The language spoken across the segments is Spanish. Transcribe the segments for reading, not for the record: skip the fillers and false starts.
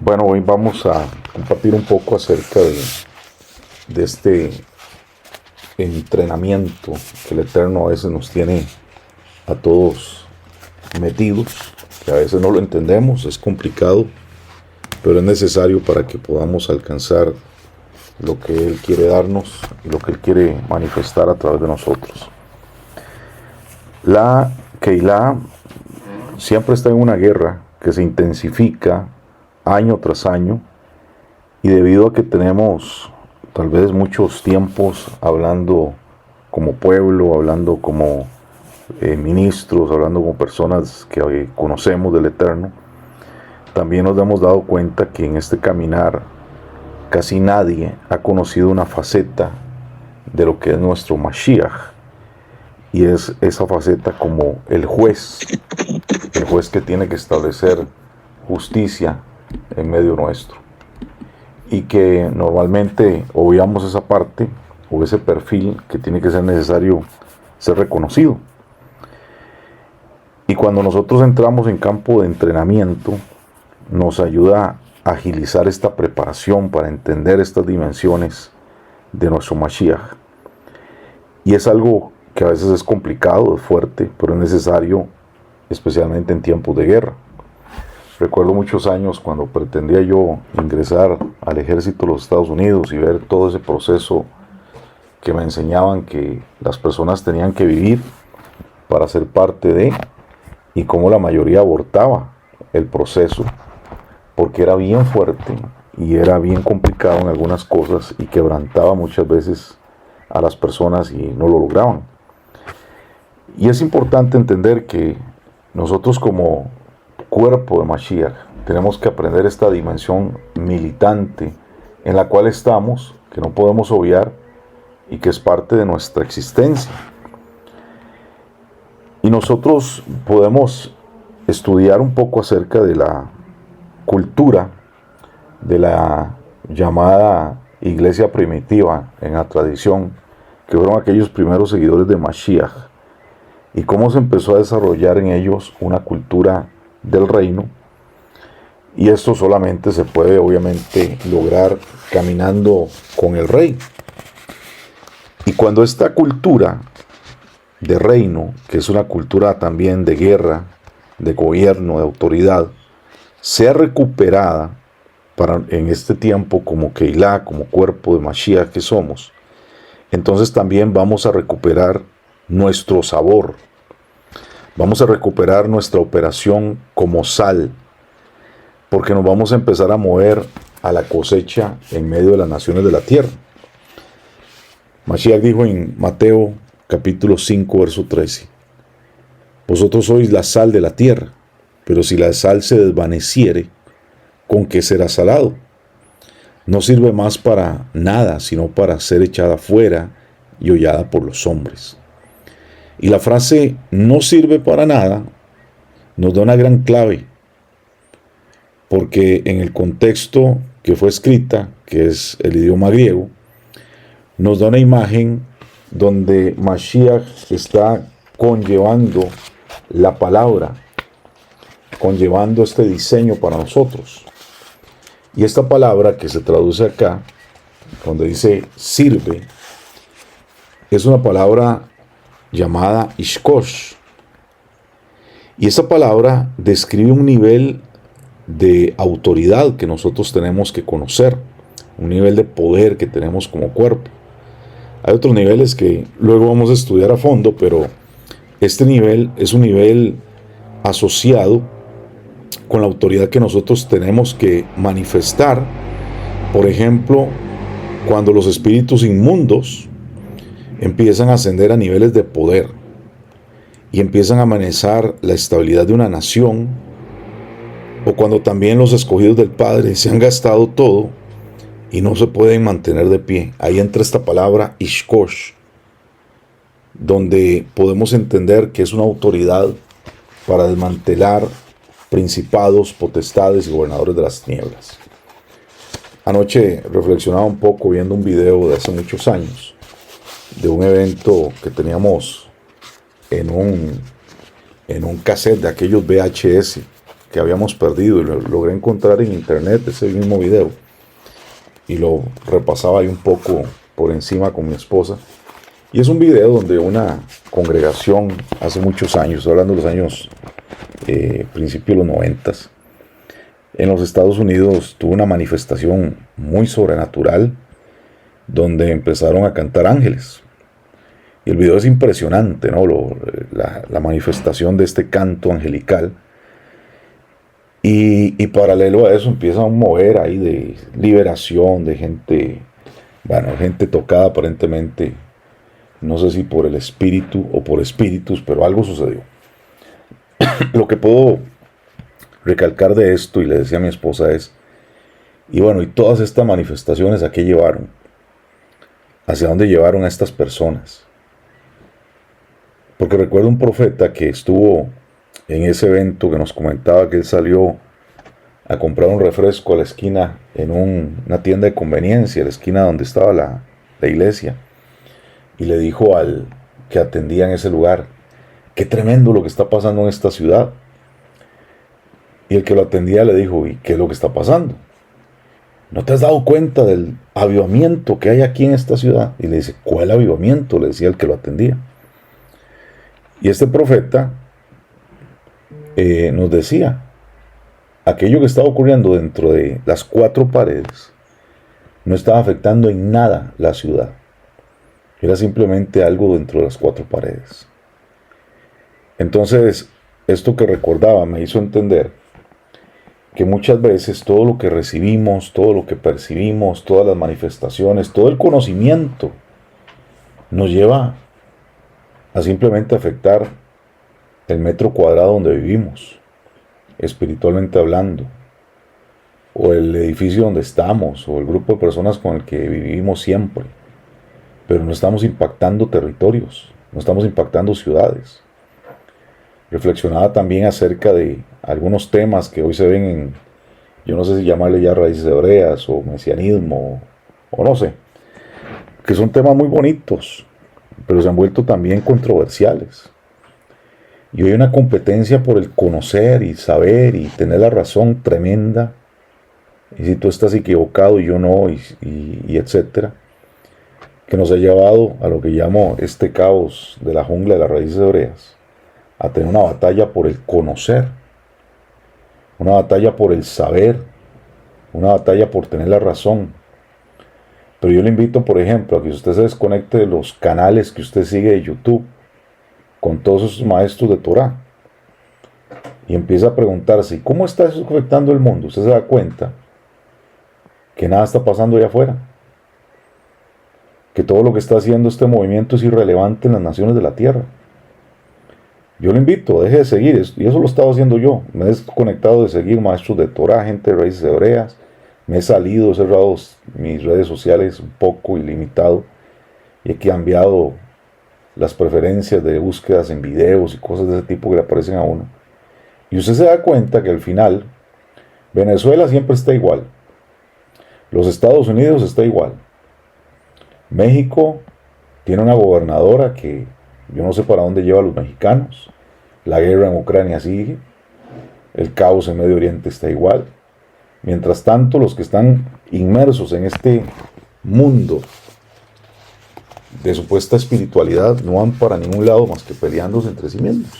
Bueno, hoy vamos a compartir un poco acerca de este entrenamiento que el Eterno a veces nos tiene a todos metidos, que a veces no lo entendemos, es complicado, pero es necesario para que podamos alcanzar lo que Él quiere darnos y lo que Él quiere manifestar a través de nosotros. La Keilah siempre está en una guerra que se intensifica año tras año, y debido a que tenemos tal vez muchos tiempos hablando como pueblo, hablando como ministros, hablando como personas que conocemos del Eterno, también nos hemos dado cuenta que en este caminar casi nadie ha conocido una faceta de lo que es nuestro Mashiach, y es esa faceta como el juez que tiene que establecer justicia en medio nuestro, y que normalmente obviamos esa parte o ese perfil que tiene que ser necesario ser reconocido. Y cuando nosotros entramos en campo de entrenamiento, nos ayuda a agilizar esta preparación para entender estas dimensiones de nuestro Mashiach. Y es algo que a veces es complicado, es fuerte, pero es necesario, especialmente en tiempos de guerra. Recuerdo muchos años cuando pretendía yo ingresar al ejército de los Estados Unidos y ver todo ese proceso que me enseñaban que las personas tenían que vivir para ser parte de, y cómo la mayoría abortaba el proceso porque era bien fuerte y era bien complicado en algunas cosas y quebrantaba muchas veces a las personas y no lo lograban. Y es importante entender que nosotros como cuerpo de Mashiach tenemos que aprender esta dimensión militante en la cual estamos, que no podemos obviar y que es parte de nuestra existencia. Y nosotros podemos estudiar un poco acerca de la cultura de la llamada iglesia primitiva en la tradición, que fueron aquellos primeros seguidores de Mashiach, y cómo se empezó a desarrollar en ellos una cultura del reino. Y esto solamente se puede obviamente lograr caminando con el rey. Y cuando esta cultura de reino, que es una cultura también de guerra, de gobierno, de autoridad, sea recuperada en este tiempo como Keilah, como cuerpo de Mashiach que somos, entonces también vamos a recuperar nuestro sabor. Vamos a recuperar nuestra operación como sal, porque nos vamos a empezar a mover a la cosecha en medio de las naciones de la tierra. Mashiach dijo en Mateo capítulo 5, verso 13: vosotros sois la sal de la tierra, pero si la sal se desvaneciere, ¿con qué será salado? No sirve más para nada, sino para ser echada fuera y hollada por los hombres. Y la frase no sirve para nada nos da una gran clave, porque en el contexto que fue escrita, que es el idioma griego, nos da una imagen donde Mashiach está conllevando la palabra, conllevando este diseño para nosotros. Y esta palabra que se traduce acá, donde dice sirve, es una palabra llamada Ishkosh. Y esa palabra describe un nivel de autoridad que nosotros tenemos que conocer, un nivel de poder que tenemos como cuerpo. Hay otros niveles que luego vamos a estudiar a fondo, pero este nivel es un nivel asociado con la autoridad que nosotros tenemos que manifestar. Por ejemplo, cuando los espíritus inmundos empiezan a ascender a niveles de poder y empiezan a amenazar la estabilidad de una nación, o cuando también los escogidos del Padre se han gastado todo y no se pueden mantener de pie. Ahí entra esta palabra Ishkosh, donde podemos entender que es una autoridad para desmantelar principados, potestades y gobernadores de las tinieblas. Anoche reflexionaba un poco viendo un video de hace muchos años, de un evento que teníamos en un cassette de aquellos VHS, que habíamos perdido, y lo logré encontrar en internet, ese mismo video, y lo repasaba ahí un poco por encima con mi esposa. Y es un video donde una congregación hace muchos años, estoy hablando de los años principios de los 90, en los Estados Unidos tuvo una manifestación muy sobrenatural donde empezaron a cantar ángeles. Y el video es impresionante, ¿no? La manifestación de este canto angelical. Y paralelo a eso empieza un mover ahí de liberación de gente, bueno, gente tocada aparentemente, no sé si por el espíritu o por espíritus, pero algo sucedió. Lo que puedo recalcar de esto, y le decía a mi esposa, es, y bueno, y todas estas manifestaciones, ¿a qué llevaron? ¿Hacia dónde llevaron a estas personas? Porque recuerdo un profeta que estuvo en ese evento que nos comentaba que él salió a comprar un refresco a la esquina, en una tienda de conveniencia, a la esquina donde estaba la iglesia, y le dijo al que atendía en ese lugar, qué tremendo lo que está pasando en esta ciudad. Y el que lo atendía le dijo, ¿y qué es lo que está pasando? ¿No te has dado cuenta del avivamiento que hay aquí en esta ciudad? Y le dice, ¿cuál avivamiento? Le decía el que lo atendía. Y este profeta nos decía, aquello que estaba ocurriendo dentro de las cuatro paredes no estaba afectando en nada la ciudad. Era simplemente algo dentro de las cuatro paredes. Entonces, esto que recordaba me hizo entender que muchas veces todo lo que recibimos, todo lo que percibimos, todas las manifestaciones, todo el conocimiento nos lleva a simplemente afectar el metro cuadrado donde vivimos, espiritualmente hablando, o el edificio donde estamos, o el grupo de personas con el que vivimos siempre. Pero no estamos impactando territorios, no estamos impactando ciudades. Reflexionaba también acerca de algunos temas que hoy se ven en, yo no sé si llamarle ya raíces hebreas o mesianismo, o no sé, que son temas muy bonitos, pero se han vuelto también controversiales. Y hoy hay una competencia por el conocer y saber y tener la razón tremenda. Y si tú estás equivocado y yo no, y etcétera, que nos ha llevado a lo que llamo este caos de la jungla de las raíces hebreas, a tener una batalla por el conocer, una batalla por el saber, una batalla por tener la razón. Pero yo le invito, por ejemplo, a que usted se desconecte de los canales que usted sigue de YouTube con todos esos maestros de Torah y empieza a preguntarse, ¿cómo está eso afectando el mundo? Usted se da cuenta que nada está pasando allá afuera, que todo lo que está haciendo este movimiento es irrelevante en las naciones de la tierra. Yo lo invito, deje de seguir, y eso lo he estado haciendo yo. Me he desconectado de seguir maestros de Torah, gente de raíces hebreas, me he salido, he cerrado mis redes sociales un poco ilimitado, y he cambiado las preferencias de búsquedas en videos y cosas de ese tipo que le aparecen a uno. Y usted se da cuenta que al final Venezuela siempre está igual, los Estados Unidos está igual, México tiene una gobernadora que yo no sé para dónde lleva a los mexicanos, la guerra en Ucrania sigue, el caos en Medio Oriente está igual. Mientras tanto, los que están inmersos en este mundo de supuesta espiritualidad no van para ningún lado más que peleándose entre sí mismos.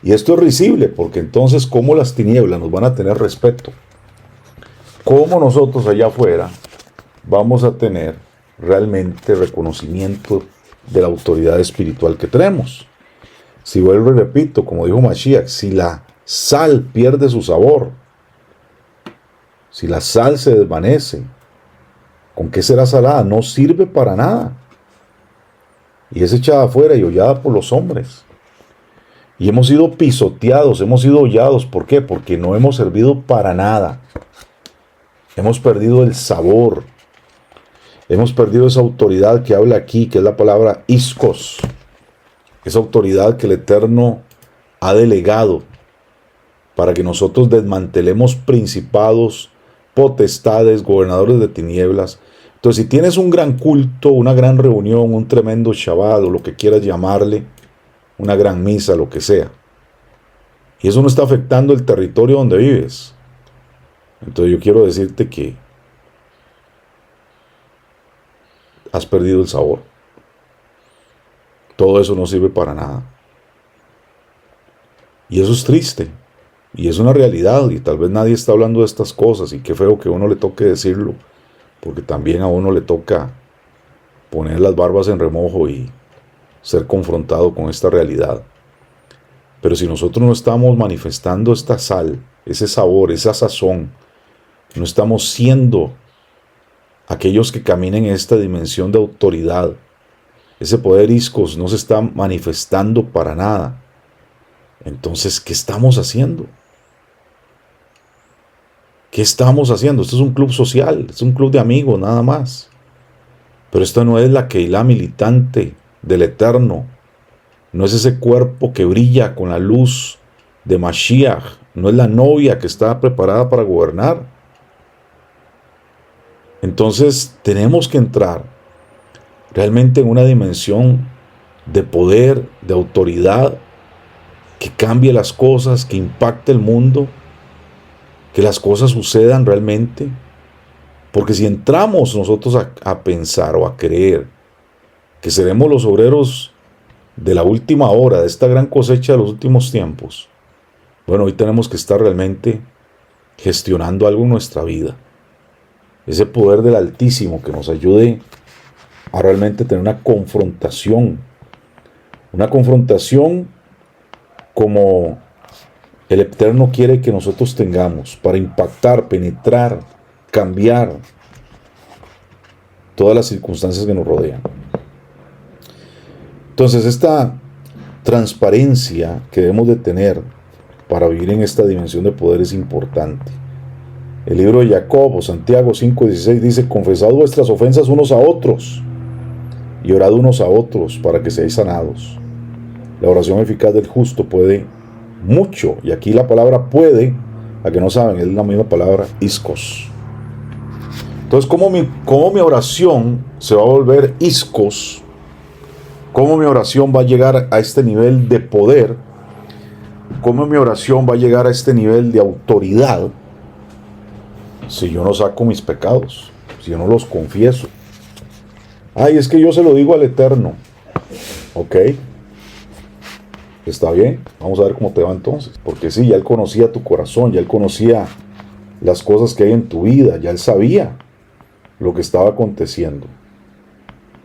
Y esto es risible, porque entonces, ¿cómo las tinieblas nos van a tener respeto? ¿Cómo nosotros allá afuera vamos a tener realmente reconocimiento de la autoridad espiritual que tenemos? Si vuelvo y repito, como dijo Mashiach, si la sal pierde su sabor, si la sal se desvanece, ¿con qué será salada? No sirve para nada. Y es echada afuera y hollada por los hombres. Y hemos sido pisoteados, hemos sido hollados. ¿Por qué? Porque no hemos servido para nada. Hemos perdido el sabor. Hemos perdido esa autoridad que habla aquí, que es la palabra iskos. Esa autoridad que el Eterno ha delegado para que nosotros desmantelemos principados, potestades, gobernadores de tinieblas. Entonces, si tienes un gran culto, una gran reunión, un tremendo Shabbat, o lo que quieras llamarle, una gran misa, lo que sea, Y eso no está afectando el territorio donde vives. Entonces yo quiero decirte que has perdido el sabor. Todo eso no sirve para nada. Y eso es triste. Y es una realidad. Y tal vez nadie está hablando de estas cosas. Y qué feo que a uno le toque decirlo. Porque también a uno le toca poner las barbas en remojo y ser confrontado con esta realidad. Pero si nosotros no estamos manifestando esta sal, ese sabor, esa sazón, no estamos siendo aquellos que caminen en esta dimensión de autoridad, ese poder iscos no se está manifestando para nada. Entonces, ¿qué estamos haciendo? ¿Qué estamos haciendo? Esto es un club social, es un club de amigos, nada más. Pero esto no es la Keilah militante del Eterno. No es ese cuerpo que brilla con la luz de Mashiach. No es la novia que está preparada para gobernar. Entonces, tenemos que entrar realmente en una dimensión de poder, de autoridad, que cambie las cosas, que impacte el mundo, que las cosas sucedan realmente. Porque si entramos nosotros a pensar o a creer que seremos los obreros de la última hora, de esta gran cosecha de los últimos tiempos, bueno, hoy tenemos que estar realmente gestionando algo en nuestra vida. Ese poder del Altísimo que nos ayude a realmente tener una confrontación como el Eterno quiere que nosotros tengamos, para impactar, penetrar, cambiar todas las circunstancias que nos rodean. Entonces, esta transparencia que debemos de tener para vivir en esta dimensión de poder es importante. El libro de Jacob o Santiago 5:16 dice: confesad vuestras ofensas unos a otros y orad unos a otros para que seáis sanados. La oración eficaz del justo puede mucho, y aquí la palabra puede, a que no saben, es la misma palabra iskos. Entonces, ¿cómo mi oración se va a volver iskos? ¿Cómo mi oración va a llegar a este nivel de poder? ¿Cómo mi oración va a llegar a este nivel de autoridad? Si yo no saco mis pecados, si yo no los confieso. Ay, es que yo se lo digo al Eterno. Ok. Está bien, vamos a ver cómo te va entonces. Porque sí, ya Él conocía tu corazón, ya Él conocía las cosas que hay en tu vida, ya Él sabía lo que estaba aconteciendo.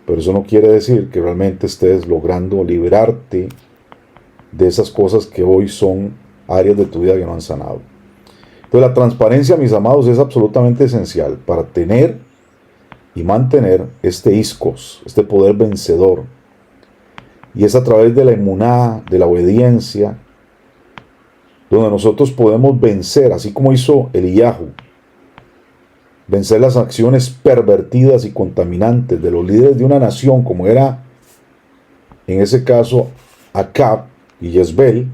Pero eso no quiere decir que realmente estés logrando liberarte de esas cosas que hoy son áreas de tu vida que no han sanado. Entonces la transparencia, mis amados, es absolutamente esencial para tener y mantener este iskos, este poder vencedor. Y es a través de la emuná, de la obediencia, donde nosotros podemos vencer, así como hizo Eliyahu, vencer las acciones pervertidas y contaminantes de los líderes de una nación, como era, en ese caso, Acab y Jezbel,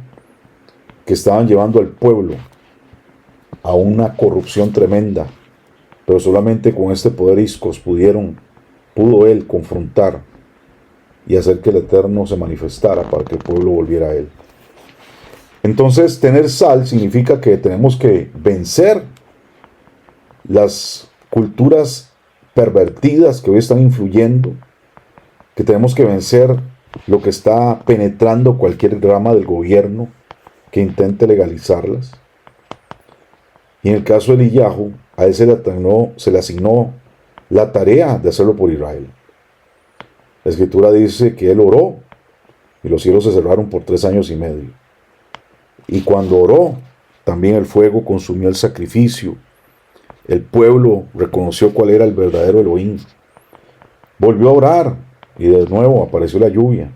que estaban llevando al pueblo a una corrupción tremenda. Pero solamente con este poder iskos pudo él confrontar y hacer que el Eterno se manifestara para que el pueblo volviera a él. Entonces, tener sal significa que tenemos que vencer las culturas pervertidas que hoy están influyendo, que tenemos que vencer lo que está penetrando cualquier rama del gobierno que intente legalizarlas. Y en el caso de Eliyahu, a él se le asignó la tarea de hacerlo por Israel. La Escritura dice que él oró y los cielos se cerraron por 3 años y medio. Y cuando oró, también el fuego consumió el sacrificio. El pueblo reconoció cuál era el verdadero Elohim. Volvió a orar y de nuevo apareció la lluvia.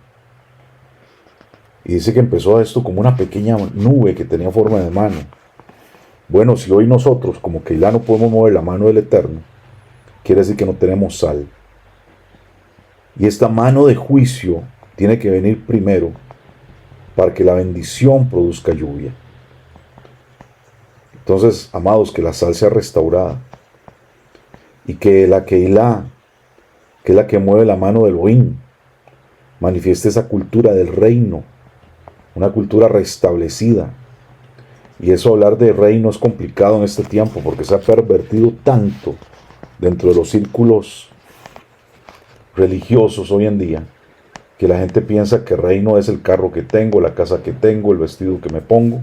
Y dice que empezó esto como una pequeña nube que tenía forma de mano. Bueno, si hoy nosotros como Keilah no podemos mover la mano del Eterno, quiere decir que no tenemos sal. Y esta mano de juicio tiene que venir primero para que la bendición produzca lluvia. Entonces, amados, que la sal sea restaurada y que la Keilah, que es la que mueve la mano del Elohim, manifieste esa cultura del reino, una cultura restablecida, Y eso, hablar de reino, es complicado en este tiempo porque se ha pervertido tanto dentro de los círculos religiosos hoy en día, que la gente piensa que reino es el carro que tengo, la casa que tengo, el vestido que me pongo,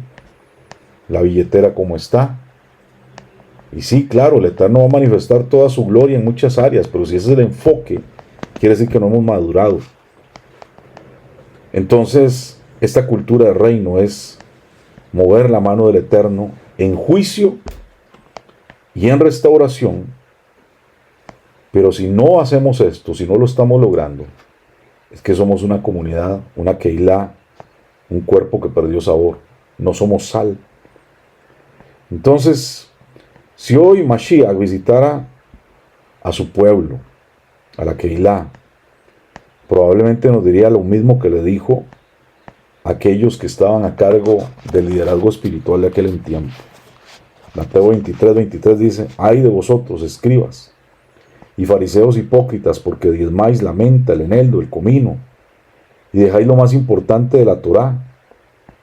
la billetera como está. Y sí, claro, el Eterno va a manifestar toda su gloria en muchas áreas, pero si ese es el enfoque, quiere decir que no hemos madurado. Entonces, esta cultura de reino es mover la mano del Eterno en juicio y en restauración. Pero si no hacemos esto, si no lo estamos logrando, es que somos una comunidad, una Keilah, un cuerpo que perdió sabor. No somos sal. Entonces, si hoy Mashiach visitara a su pueblo, a la Keilah, probablemente nos diría lo mismo que le dijo a aquellos que estaban a cargo del liderazgo espiritual de aquel tiempo. Mateo 23 dice: ay de vosotros, escribas y fariseos hipócritas, porque diezmáis la menta, el eneldo, el comino, y dejáis lo más importante de la Torá,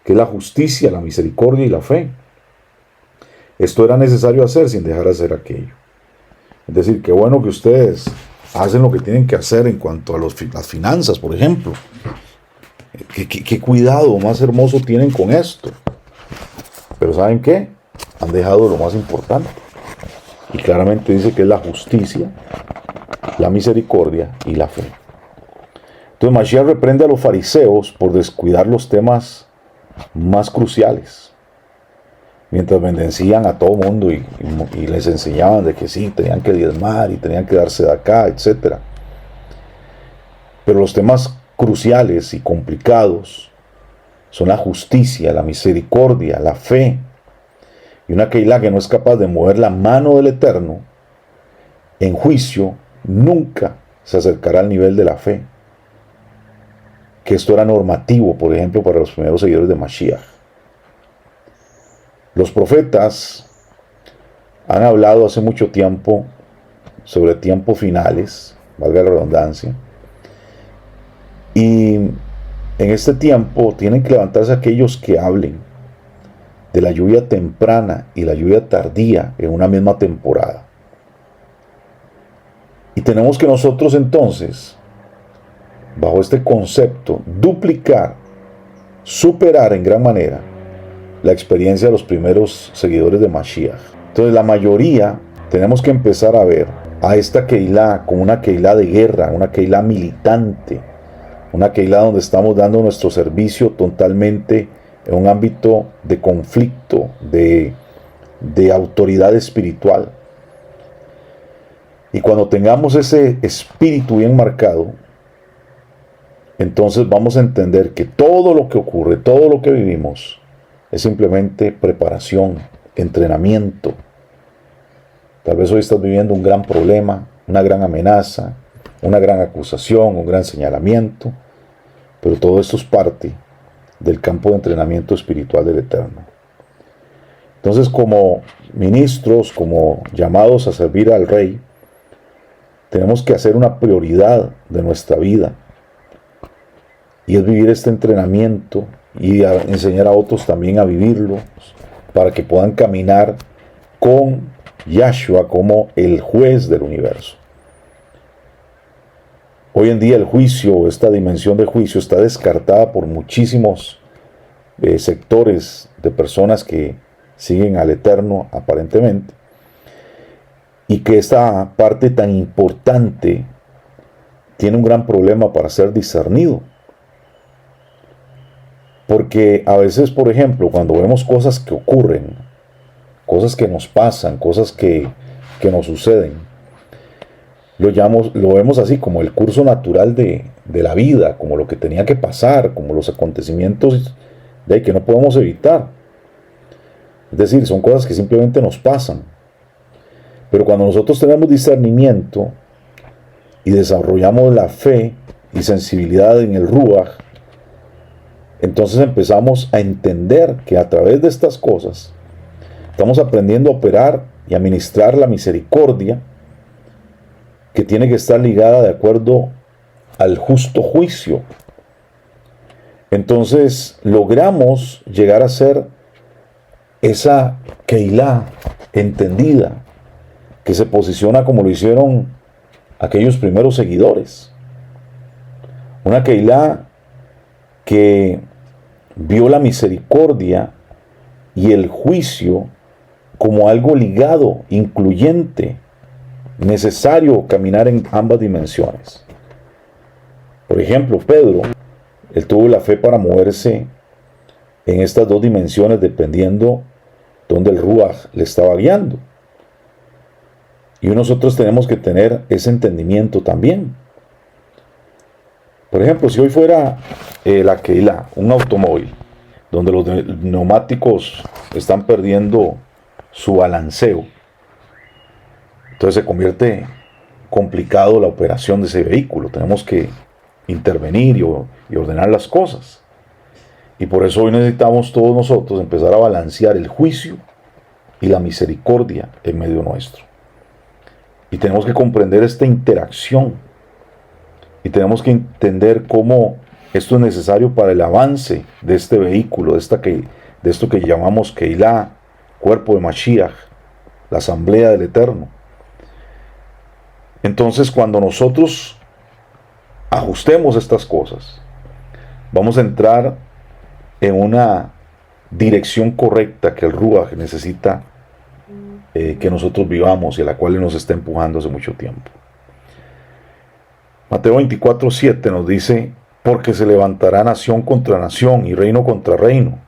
que es la justicia, la misericordia y la fe. Esto era necesario hacer sin dejar de hacer aquello. Es decir, qué bueno que ustedes hacen lo que tienen que hacer en cuanto a las finanzas, por ejemplo. ¿Qué cuidado más hermoso tienen con esto? Pero ¿saben qué? Han dejado lo más importante. Y claramente dice que es la justicia, la misericordia y la fe. Entonces Mashiach reprende a los fariseos por descuidar los temas más cruciales. Mientras bendecían a todo mundo y les enseñaban de que sí, tenían que diezmar y tenían que darse de acá, etc. Pero los temas cruciales y complicados son la justicia, la misericordia, la fe. Y una Keilah que no es capaz de mover la mano del Eterno en juicio, nunca se acercará al nivel de la fe. Que esto era normativo, por ejemplo, para los primeros seguidores de Mashiach. Los profetas han hablado hace mucho tiempo sobre tiempos finales, valga la redundancia, y en este tiempo tienen que levantarse aquellos que hablen de la lluvia temprana y la lluvia tardía en una misma temporada. Y tenemos que nosotros entonces, bajo este concepto, duplicar, superar en gran manera la experiencia de los primeros seguidores de Mashiach. Entonces la mayoría tenemos que empezar a ver a esta Keilah como una Keilah de guerra, una Keilah militante, una Keilah donde estamos dando nuestro servicio totalmente en un ámbito de conflicto, de autoridad espiritual. Y cuando tengamos ese espíritu bien marcado, entonces vamos a entender que todo lo que ocurre, todo lo que vivimos, es simplemente preparación, entrenamiento. Tal vez hoy estás viviendo un gran problema, una gran amenaza, una gran acusación, un gran señalamiento, pero todo esto es parte del campo de entrenamiento espiritual del Eterno. Entonces, como ministros, como llamados a servir al Rey, tenemos que hacer una prioridad de nuestra vida, y es vivir este entrenamiento y enseñar a otros también a vivirlo, para que puedan caminar con Yahshua como el juez del universo. Hoy en día el juicio, esta dimensión de juicio, está descartada por muchísimos sectores de personas que siguen al Eterno aparentemente, y que esta parte tan importante tiene un gran problema para ser discernido. Porque a veces, por ejemplo, cuando vemos cosas que ocurren, cosas que nos pasan, cosas que nos suceden, lo vemos así como el curso natural de la vida, como lo que tenía que pasar, como los acontecimientos que no podemos evitar. Es decir, son cosas que simplemente nos pasan. Pero cuando nosotros tenemos discernimiento y desarrollamos la fe y sensibilidad en el Ruach, entonces empezamos a entender que a través de estas cosas estamos aprendiendo a operar y a ministrar la misericordia, que tiene que estar ligada de acuerdo al justo juicio. Entonces logramos llegar a ser esa Keilah entendida, que se posiciona como lo hicieron aquellos primeros seguidores. Una Keilah que vio la misericordia y el juicio como algo ligado, incluyente, necesario caminar en ambas dimensiones. Por ejemplo, Pedro, él tuvo la fe para moverse en estas dos dimensiones dependiendo donde el Ruach le estaba guiando. Y nosotros tenemos que tener ese entendimiento también. Por ejemplo, si hoy fuera la Keilah, un automóvil, donde los neumáticos están perdiendo su balanceo, entonces se convierte complicado la operación de ese vehículo. Tenemos que intervenir y ordenar las cosas. Y por eso hoy necesitamos todos nosotros empezar a balancear el juicio y la misericordia en medio nuestro. Y tenemos que comprender esta interacción. Y tenemos que entender cómo esto es necesario para el avance de este vehículo, de esto que llamamos Keilah, cuerpo de Mashiach, la asamblea del Eterno. Entonces, cuando nosotros ajustemos estas cosas, vamos a entrar en una dirección correcta que el Ruach necesita que nosotros vivamos y a la cual Él nos está empujando hace mucho tiempo. Mateo 24:7 nos dice: porque se levantará nación contra nación y reino contra reino.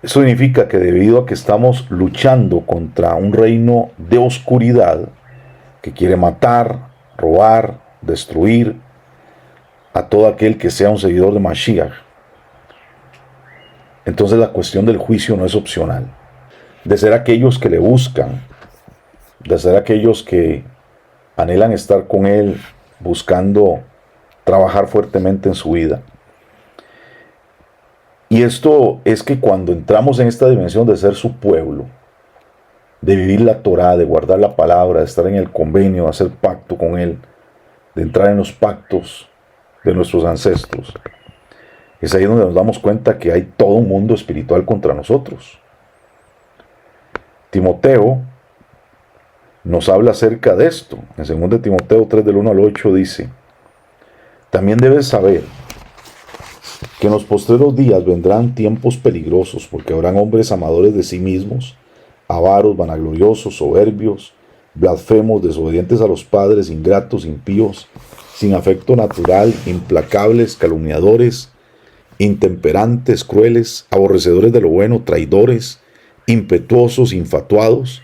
Eso significa que debido a que estamos luchando contra un reino de oscuridad que quiere matar, robar, destruir a todo aquel que sea un seguidor de Mashiach, entonces la cuestión del juicio no es opcional. De ser aquellos que le buscan, de ser aquellos que anhelan estar con Él, buscando trabajar fuertemente en su vida. Y esto es que cuando entramos en esta dimensión de ser su pueblo, de vivir la Torá, de guardar la palabra, de estar en el convenio, de hacer pacto con Él, de entrar en los pactos de nuestros ancestros, es ahí donde nos damos cuenta que hay todo un mundo espiritual contra nosotros. Timoteo nos habla acerca de esto. En 2 Timoteo 3 del 1 al 8 dice: también debes saber que en los postreros días vendrán tiempos peligrosos, porque habrán hombres amadores de sí mismos, avaros, vanagloriosos, soberbios, blasfemos, desobedientes a los padres, ingratos, impíos, sin afecto natural, implacables, calumniadores, intemperantes, crueles, aborrecedores de lo bueno, traidores, impetuosos, infatuados,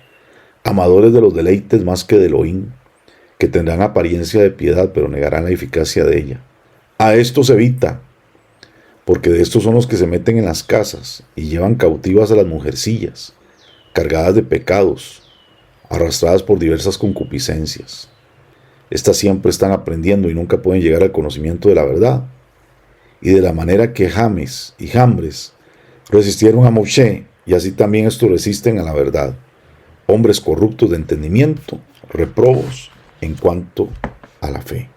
amadores de los deleites más que de Elohim, que tendrán apariencia de piedad, pero negarán la eficacia de ella. A estos evita, porque de estos son los que se meten en las casas y llevan cautivas a las mujercillas, cargadas de pecados, arrastradas por diversas concupiscencias. Estas siempre están aprendiendo y nunca pueden llegar al conocimiento de la verdad. Y de la manera que James y Jambres resistieron a Moshe, y así también estos resisten a la verdad. Hombres corruptos de entendimiento, reprobos en cuanto a la fe.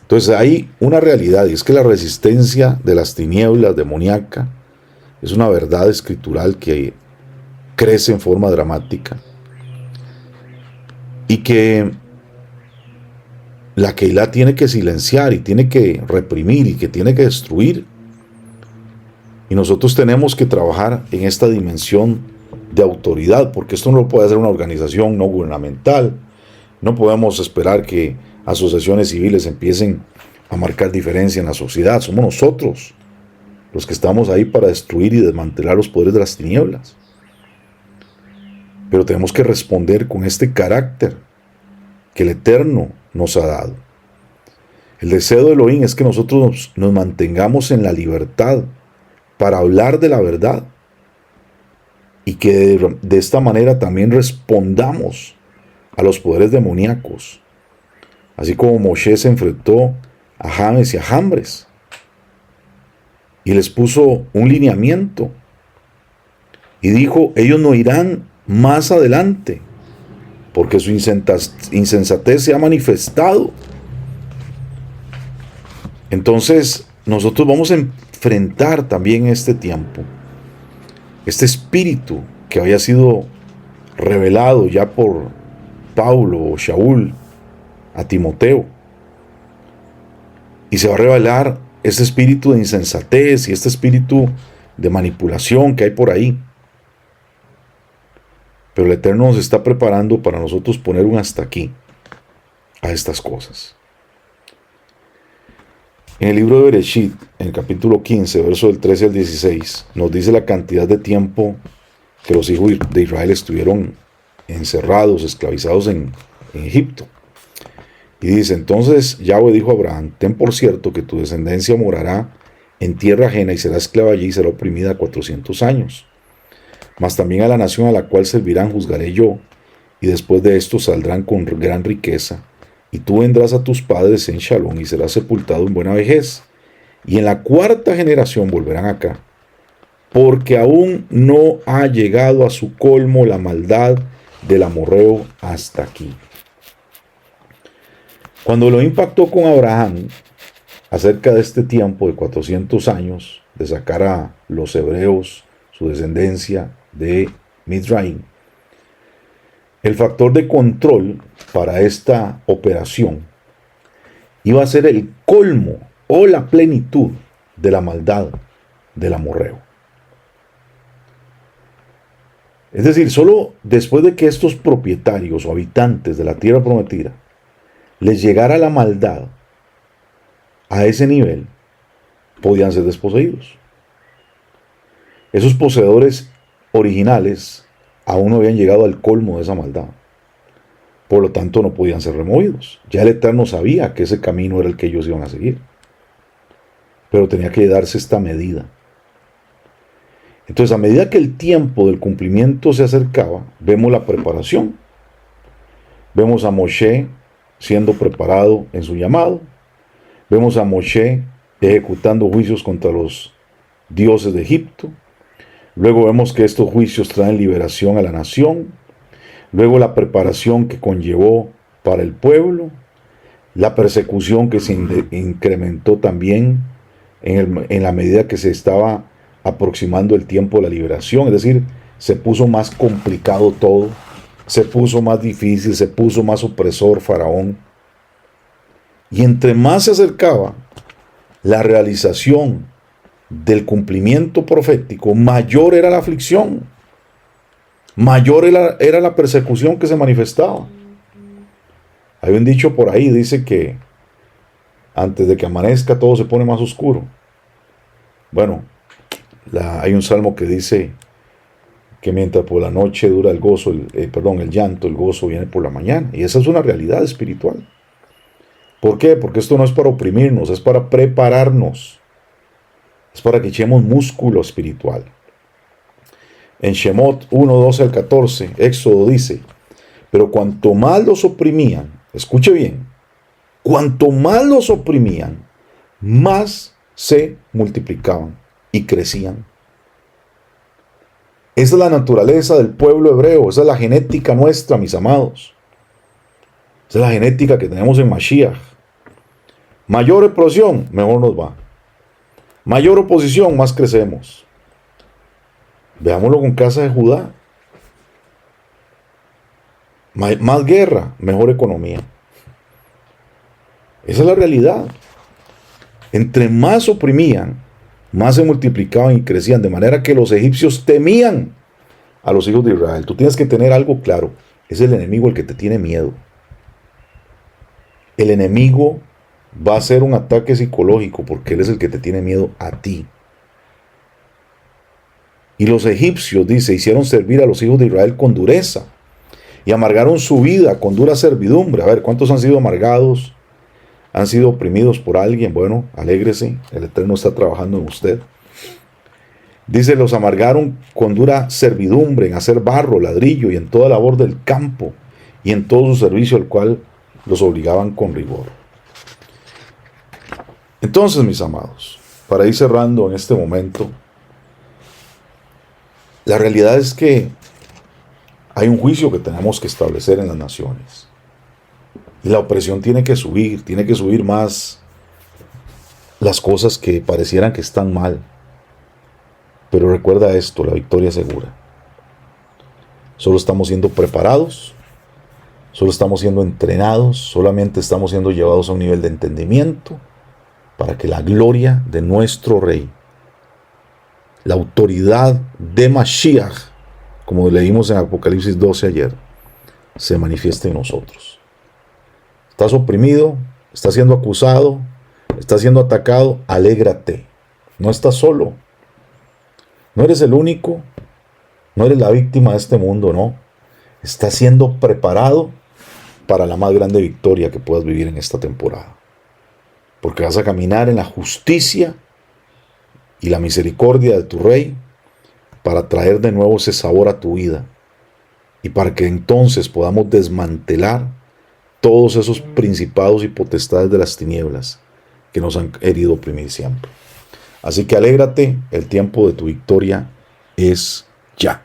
Entonces hay una realidad, y es que la resistencia de las tinieblas demoníaca es una verdad escritural que crece en forma dramática, y que la Keilah tiene que silenciar y tiene que reprimir y que tiene que destruir. Y nosotros tenemos que trabajar en esta dimensión de autoridad, porque esto no lo puede hacer una organización no gubernamental. No podemos esperar que asociaciones civiles empiecen a marcar diferencia en la sociedad. Somos nosotros los que estamos ahí para destruir y desmantelar los poderes de las tinieblas. Pero tenemos que responder con este carácter que el Eterno nos ha dado. El deseo de Elohim es que nosotros nos mantengamos en la libertad para hablar de la verdad, y que de esta manera también respondamos a los poderes demoníacos, así como Moshe se enfrentó a James y a Jambres y les puso un lineamiento y dijo: ellos no irán más adelante porque su insensatez se ha manifestado. Entonces nosotros vamos a enfrentar también este tiempo este espíritu que había sido revelado ya por Pablo o Shaul a Timoteo. Y se va a revelar este espíritu de insensatez y este espíritu de manipulación que hay por ahí. Pero el Eterno nos está preparando para nosotros poner un hasta aquí a estas cosas. En el libro de Bereshit, en el capítulo 15, verso del 13 al 16, nos dice la cantidad de tiempo que los hijos de Israel estuvieron encerrados, esclavizados en Egipto. Y dice, entonces Yahweh dijo a Abraham, ten por cierto que tu descendencia morará en tierra ajena y será esclava allí y será oprimida 400 años. Mas también a la nación a la cual servirán juzgaré yo, y después de esto saldrán con gran riqueza, y tú vendrás a tus padres en Shalom y serás sepultado en buena vejez, y en la cuarta generación volverán acá, porque aún no ha llegado a su colmo la maldad del amorreo hasta aquí. Cuando lo impactó con Abraham acerca de este tiempo de 400 años de sacar a los hebreos, su descendencia de Midraim, el factor de control para esta operación iba a ser el colmo o la plenitud de la maldad del amorreo. Es decir, solo después de que estos propietarios o habitantes de la tierra prometida les llegara la maldad a ese nivel, podían ser desposeídos. Esos poseedores originales aún no habían llegado al colmo de esa maldad. Por lo tanto, no podían ser removidos. Ya el Eterno sabía que ese camino era el que ellos iban a seguir. Pero tenía que darse esta medida. Entonces, a medida que el tiempo del cumplimiento se acercaba, vemos la preparación. Vemos a Moshe siendo preparado en su llamado. Vemos a Moshe ejecutando juicios contra los dioses de Egipto. Luego vemos que estos juicios traen liberación a la nación. Luego la preparación que conllevó para el pueblo. La persecución que se incrementó también en la medida que se estaba aproximando el tiempo de la liberación. Es decir, se puso más complicado todo. Se puso más difícil, se puso más opresor Faraón. Y entre más se acercaba la realización del cumplimiento profético, mayor era la aflicción, mayor era la persecución que se manifestaba. Hay un dicho por ahí, dice que antes de que amanezca todo se pone más oscuro. Bueno, hay un salmo que dice que mientras por la noche dura el gozo, el llanto, el gozo viene por la mañana. Y esa es una realidad espiritual. ¿Por qué? Porque esto no es para oprimirnos, es para prepararnos. Es para que echemos músculo espiritual. En Shemot 1, 12 al 14, Éxodo dice, pero cuanto más los oprimían, escuche bien, cuanto más los oprimían, más se multiplicaban y crecían. Esa es la naturaleza del pueblo hebreo, esa es la genética nuestra, mis amados. Esa es la genética que tenemos en Mashiach. Mayor explosión, mejor nos va. Mayor oposición, más crecemos. Veámoslo con casa de Judá. Más guerra, mejor economía. Esa es la realidad. Entre más oprimían, más se multiplicaban y crecían, de manera que los egipcios temían a los hijos de Israel. Tú tienes que tener algo claro. Es el enemigo el que te tiene miedo. El enemigo va a ser un ataque psicológico porque él es el que te tiene miedo a ti. Y los egipcios, dice, hicieron servir a los hijos de Israel con dureza y amargaron su vida con dura servidumbre. A ver, ¿cuántos han sido amargados? ¿Han sido oprimidos por alguien? Bueno, alégrese, el Eterno está trabajando en usted. Dice, los amargaron con dura servidumbre en hacer barro, ladrillo y en toda labor del campo y en todo su servicio, al cual los obligaban con rigor. Entonces, mis amados, para ir cerrando en este momento, la realidad es que hay un juicio que tenemos que establecer en las naciones. Y la opresión tiene que subir más las cosas que parecieran que están mal. Pero recuerda esto, la victoria es segura. Solo estamos siendo preparados, solo estamos siendo entrenados, solamente estamos siendo llevados a un nivel de entendimiento para que la gloria de nuestro Rey, la autoridad de Mashiach, como leímos en Apocalipsis 12 ayer, se manifieste en nosotros. Estás oprimido, estás siendo acusado, estás siendo atacado, alégrate. No estás solo. No eres el único, no eres la víctima de este mundo, no. Estás siendo preparado para la más grande victoria que puedas vivir en esta temporada. Porque vas a caminar en la justicia y la misericordia de tu Rey para traer de nuevo ese sabor a tu vida y para que entonces podamos desmantelar todos esos principados y potestades de las tinieblas que nos han querido oprimir siempre. Así que alégrate, el tiempo de tu victoria es ya.